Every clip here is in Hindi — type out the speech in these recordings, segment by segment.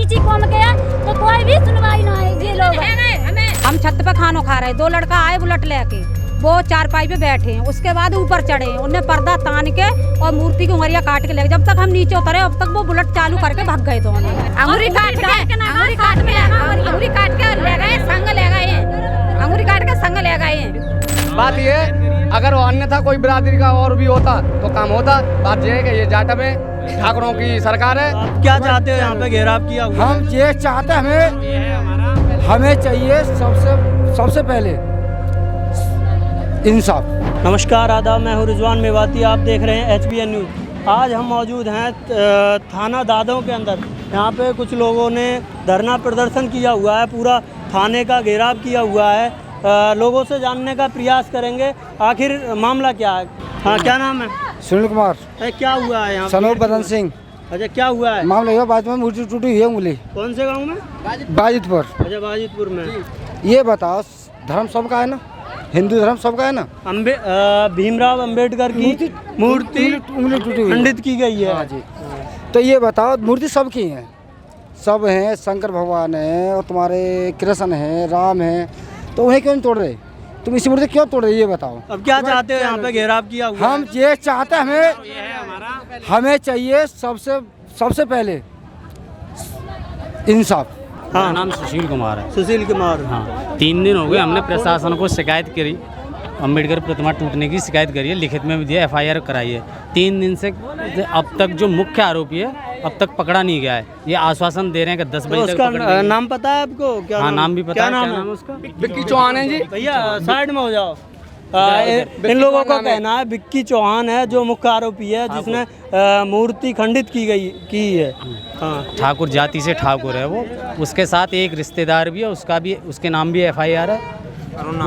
नीचे कौन गया तो कोई भी सुनवाई ना है। ये लोग हम छत पे खाना खा रहे, 2 लड़का आए बुलेट लेके, वो चारपाई पे बैठे, उसके बाद ऊपर चढ़े, उन्हें पर्दा तान के और मूर्ति की उंगलियां काट के ले गए। जब तक हम नीचे उतरे अब तक वो बुलेट चालू करके भाग गए दोनों। अंगूरी काट के ले गए, संग ले गए, अंगूरी काट के संग ले गए। बात ये अगर वो अन्यथा कोई बिरादरी का और भी होता तो काम होता। बात ये है कि ये जाट में ठाकुरों की सरकार है। आप क्या चाहते हो यहाँ पे घेराव किया हुआ? हम ये चाहते हमें चाहिए सबसे पहले इंसाफ। नमस्कार, आदाब, मैं हूँ रिजवान मेवाती, आप देख रहे हैं HBN न्यूज़। आज हम मौजूद हैं थाना दादों के अंदर। यहाँ पे कुछ लोगों ने धरना प्रदर्शन किया हुआ है, पूरा थाने का घेराव किया हुआ है। लोगों से जानने का प्रयास करेंगे आखिर मामला क्या है। हाँ, क्या नाम है? सुनील कुमार। क्या हुआ है यहाँ? सनोप बदन सिंह। अच्छा, क्या हुआ है? मामला ये बाद में मूर्ति टूटी हुई है उंगली। कौन से गाँव में? बाजितपुर। अच्छा, बाजितपुर में। ये बताओ, धर्म सबका है ना, हिंदू धर्म सबका है ना। भीमराव अंबेडकर की मूर्ति उंगली टूटी हुई खंडित की गई है। हाँ जी। तो ये बताओ, मूर्ति सबकी है, सब हैं, शंकर भगवान है और तुम्हारे कृष्ण है, राम है, तो उन्हें क्यों तोड़ रहे? तुम इसी मूर्ति क्यों तोड़ रहे ये बताओ। अब क्या चाहते हो यहाँ पे घेराव किया हुआ? हम ये चाहते हमें चाहिए सबसे पहले इंसाफ। हाँ, नाम सुशील कुमार है। सुशील कुमार। हाँ, 3 दिन हो गए हमने प्रशासन को शिकायत करी, अम्बेडकर प्रतिमा टूटने की शिकायत करी है, लिखित में भी दिया, FIR कराई है। 3 दिन से अब तक जो मुख्य आरोपी है अब तक पकड़ा नहीं गया है। ये आश्वासन दे रहे हैं कि 10 बजे तक उसका पकड़ लेंगे। नाम पता है आपको? क्या हाँ, नाम भी पता क्या है। नाम क्या है? नाम है उसका? विक्की चौहान है जी। भैया साइड में हो जाओ। इन लोगों का कहना है विक्की चौहान है जो मुख्य आरोपी है, जिसने मूर्ति खंडित की है। हाँ, ठाकुर जाति से ठाकुर है वो, उसके साथ एक रिश्तेदार भी है, उसके नाम भी FIR है।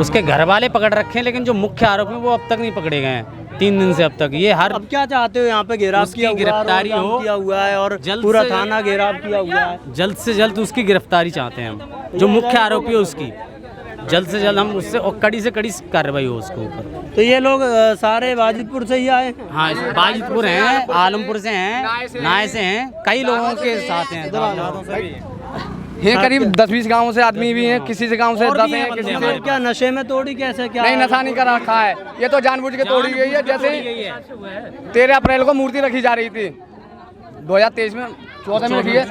उसके घर वाले पकड़ रखे हैं, लेकिन जो मुख्य आरोपी है वो अब तक नहीं पकड़े गए हैं। 3 दिन से अब तक ये हर। अब क्या चाहते हो यहाँ पे घेराव किया हुआ, गिरफ्तारी हो किया हुआ है और पूरा थाना घेराव किया हुआ है। जल्द से जल्द उसकी गिरफ्तारी चाहते हैं हम, जो मुख्य आरोपी है उसकी जल्द से जल्द हम उससे और कड़ी से कड़ी कार्रवाई हो उसके ऊपर। तो ये लोग सारे बाजितपुर से ही आए हैं? हाँ, बाजितपुर हैं, आलमपुर से हैं, नाय से हैं, कई लोगों के साथ हैं। ये करीब 10-20 गाँव से आदमी भी हैं, किसी से गाँव से 10 हैं, किसी से। क्या नशे में तोड़ी कैसे? क्या नहीं, नशा नहीं कर रखा है, ये तो जानबूझ के तोड़ी गई है। जैसे 13 अप्रैल को मूर्ति रखी जा रही थी, 2023 में 14 में रखी है,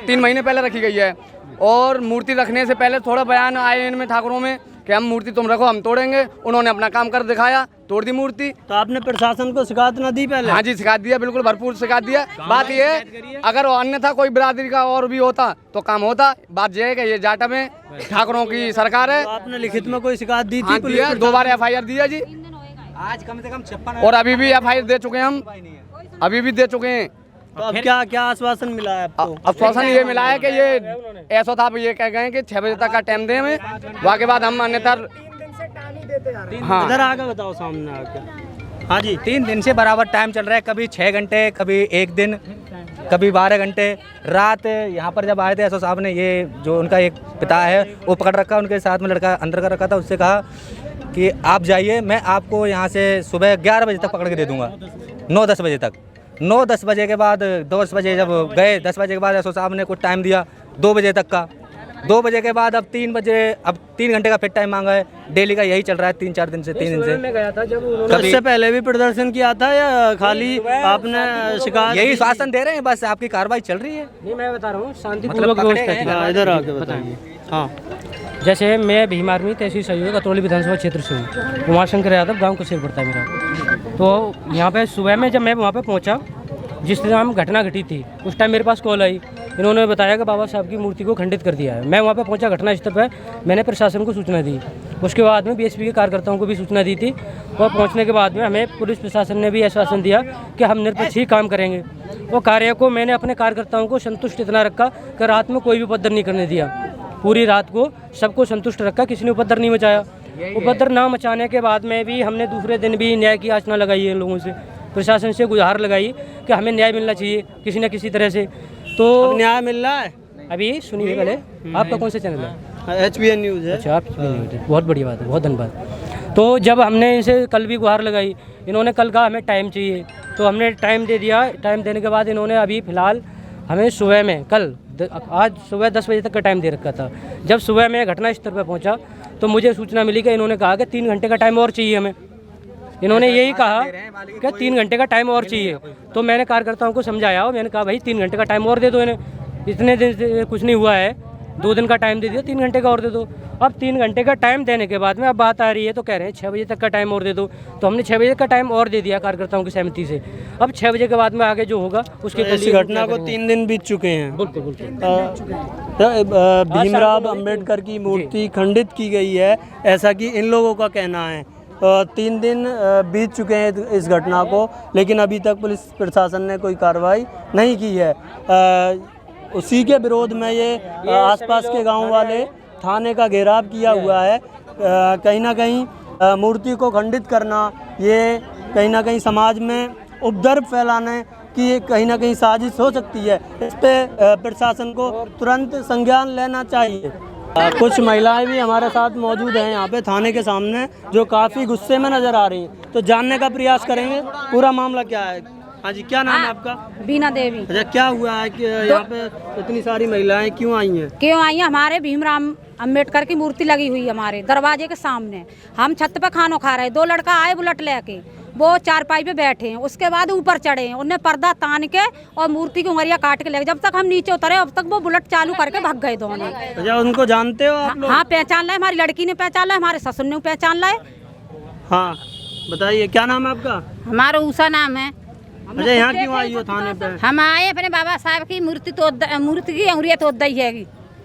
3 महीने पहले रखी गई है। और मूर्ति रखने से पहले थोड़ा बयान आए इनमें ठाकुरों में कि हम मूर्ति तुम रखो, हम तोड़ेंगे। उन्होंने अपना काम कर दिखाया, तोड़ दी मूर्ति। तो आपने प्रशासन को शिकायत न दी पहले? हाँ जी, शिकायत दिया, बिल्कुल भरपूर शिकायत दिया। बात ये है अगर अन्यथा कोई बिरादरी का और भी होता तो काम होता। बात ये है कि ये जाट में ठाकुरों की सरकार है। तो आपने लिखित में कोई शिकायत दी थी? हाँ, दिया, 2 बार FIR दिया जी। आज कम से कम 56 और अभी भी FIR दे चुके हैं हम, अभी भी दे चुके हैं। तो अब क्या आश्वासन मिला है आपको? आश्वासन ये मिला है कि ये ऐसा था, ये कह गए कि 6 बजे तक का टाइम दें हमें, वहाँ के बाद हम अन्यथा। हाँ, इधर आके बताओ, सामने आके। हाँ जी। 3 दिन से बराबर टाइम चल रहा है, कभी 6 घंटे, कभी 1 दिन, कभी 12 घंटे। रात यहाँ पर जब आए थे एसओ साहब ने, ये जो उनका एक पिता है वो पकड़ रखा, उनके साथ में लड़का अंदर का रखा था, उससे कहा कि आप जाइए, मैं आपको यहाँ से सुबह 11 बजे तक पकड़ के दे दूँगा, 9-10 बजे तक। 9-10 बजे के बाद 10 बजे जब गए, 10 बजे के बाद एसओ साहब ने कुछ टाइम दिया 2 बजे तक का। 2 बजे के बाद अब 3 बजे, अब 3 घंटे का फिर टाइम मांगा है। डेली का यही चल रहा है 3-4 दिन से। 3 दिन से गया था जब उन्होंने इससे पहले भी प्रदर्शन किया था या खाली आपने शिकायत? यही शासन दे रहे हैं, बस आपकी कार्रवाई चल रही है। नहीं, मैं बता रहा हूँ शांतिपूर्वक व्यवस्था थी। इधर आके बताइए। हाँ, जैसे मैं भीम आर्मी तहसील सहयोग अतरौली विधानसभा क्षेत्र से हूँ। उमाशंकर यादव, गांव कुशेर पड़ता है मेरा। तो यहाँ पे सुबह में जब मैं वहाँ पे पहुँचा, जिस टाइम घटना घटी थी, उस टाइम मेरे पास कॉल आई। इन्होंने बताया कि बाबा साहब की मूर्ति को खंडित कर दिया है। मैं वहाँ पे पहुँचा घटना स्थल पर, मैंने प्रशासन को सूचना दी। उसके बाद में BSP के कार्यकर्ताओं को भी सूचना दी थी, और पहुँचने के बाद में हमें पुलिस प्रशासन ने भी आश्वासन दिया कि हम निरपक्ष ही काम करेंगे। वो कार्य को मैंने अपने कार्यकर्ताओं को संतुष्ट इतना रखा कि रात में कोई भी उपद्रव नहीं करने दिया। पूरी रात को सबको संतुष्ट रखा, किसी ने उपद्रव नहीं मचाया। उपद्रव ना मचाने के बाद में भी हमने दूसरे दिन भी न्याय की याचना लगाई है इन लोगों से, प्रशासन से गुहार लगाई कि हमें न्याय मिलना चाहिए किसी न किसी तरह से। तो न्याय मिल रहा है? अभी सुनिए पहले, आपका कौन सा चैनल है? HBN न्यूज़ है। अच्छा, आप बहुत बढ़िया बात है, बहुत धन्यवाद। तो जब हमने इनसे कल भी गुहार लगाई, इन्होंने कल कहा हमें टाइम चाहिए, तो हमने टाइम दे दिया। टाइम देने के बाद इन्होंने अभी फ़िलहाल हमें सुबह में आज सुबह 10 बजे तक का टाइम दे रखा था। जब सुबह में घटनास्थल पर पहुंचा तो मुझे सूचना मिली कि इन्होंने कहा कि 3 घंटे का टाइम और चाहिए हमें। इन्होंने यही कहा कि 3 घंटे का टाइम और चाहिए। तो मैंने कार्यकर्ताओं को समझाया और मैंने कहा भाई 3 घंटे का टाइम और दे दो इन्हें, इतने दिन से कुछ नहीं हुआ है, 2 दिन का टाइम दे दिया, 3 घंटे का और दे दो। अब 3 घंटे का टाइम देने के बाद में अब बात आ रही है तो कह रहे हैं 6 बजे तक का टाइम और दे दो। तो हमने 6 बजे का टाइम और दे दिया कार्यकर्ताओं की सहमति से। अब 6 बजे के बाद में आगे जो होगा उसके इस घटना को 3 दिन बीत चुके हैं। बिल्कुल बिल्कुल। भीमराव अंबेडकर की मूर्ति खंडित की गई है, ऐसा कि इन लोगों का कहना है। 3 दिन बीत चुके हैं इस घटना को, लेकिन अभी तक पुलिस प्रशासन ने कोई कार्रवाई नहीं की है। उसी के विरोध में ये आसपास के गांव वाले थाने का घेराव किया हुआ है। कहीं ना कहीं मूर्ति को खंडित करना, ये कहीं ना कहीं समाज में उपद्रव फैलाने की कहीं ना कहीं साजिश हो सकती है। इस पे प्रशासन को तुरंत संज्ञान लेना चाहिए। कुछ महिलाएं भी हमारे साथ मौजूद हैं यहाँ पे थाने के सामने, जो काफ़ी गुस्से में नज़र आ रही हैं। तो जानने का प्रयास करेंगे पूरा मामला क्या है। हाँ जी, क्या नाम है आपका? बीना देवी। अच्छा, क्या हुआ है कि यहाँ पे इतनी सारी महिलाएं क्यों आई हैं? क्यों आई हैं? हमारे भीमराव अंबेडकर की मूर्ति लगी हुई है हमारे दरवाजे के सामने। हम छत पे खाना खा रहे, 2 लड़का आए बुलेट लेके, वो चारपाई पे बैठे हैं। उसके बाद ऊपर चढ़े हैं, उन्हें पर्दा तान के और मूर्ति की उंगलियां काट के ले गए। जब तक हम नीचे उतरे अब तक वो बुलेट चालू करके भाग गए दोनों। अच्छा, उनको जानते हो आप लोग? हाँ, पहचान लाए, हमारी लड़की ने पहचान लाए, हमारे ससुर ने पहचान लाए। हाँ, बताइए क्या नाम है आपका? हमारा ऊषा नाम है। अच्छा, यहाँ क्यों आई हो थाने पे? हम आए अपने बाबा साहब की मूर्ति की अंगुरिया तोड़ दी है।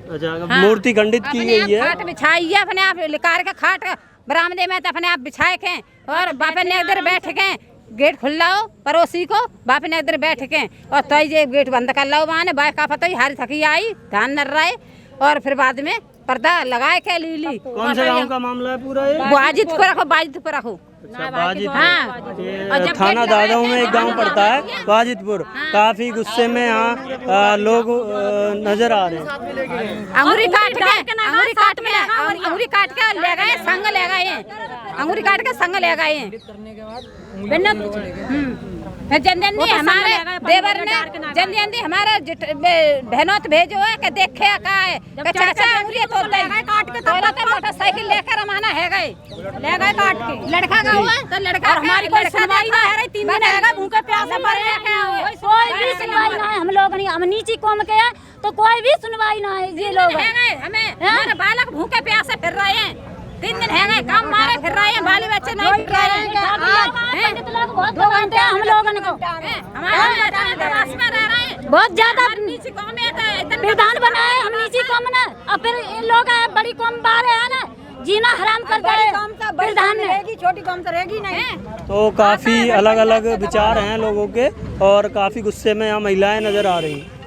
अच्छा, मूर्ति खंडित की गई है। खाट बिछाई है अपने आप, लिकार के खाट बरामदे में तो अपने आप बिछाए के और बापे ने इधर बैठ के गेट खुल्लाओ पड़ोसी को, बापे ने इधर बैठ के और तो ये गेट बंद कर लो। वहाँ ने बाइक का पता ही हारी थकी आई, ध्यान न रहे और फिर बाद में पर्दा लगाए के लीली। कौन से गांव का मामला है पूरा ये? बाजितपुर रखो, बाजितपुर रखो। अच्छा, बाजितपुर थाना दादाऊ में एक गांव पड़ता है बाजितपुर। काफी गुस्से में यहाँ लोग नजर आ रहे हैं। अंगूरी काट के ले गए, संग ले गए, अंगूरी काट के संग ले गए। जल्दी हमारे देवर ने जल्दी हमारे बहनों भेजो है कि देखे का है कि चाचा अंगूरी तो काट के मोटरसाइकिल लेकर रवाना है गए, ले गए काट के। लड़का का हुआ तो लड़का हमारी कोई सुनवाई ना है। 3 दिन है भूखे प्यासे मरे हैं, कोई भी सुनवाई ना है। हम लोग नहीं, हम नीची कौम के हैं तो कोई भी सुनवाई ना है। ये लोग हमें हमारे बालक भूखे प्यासे फिर रहे हैं, 3 दिन है गए, काम मारे फिर रहे हैं, बाली बच्चे नहीं फिर रहे हैं। हम लोगों को बहुत ज्यादा नीची कौम प्रधान बनाए, हम नीची कौम ना, और फिर ये लोग बड़ी कौम बाहर है ना, जीना हराम कर दे प्रधान ने। छोटी कौम तो रहेगी नहीं। तो काफी अलग अलग विचार हैं लोगों के और काफी गुस्से में यहाँ महिलाएं नजर आ रही हैं।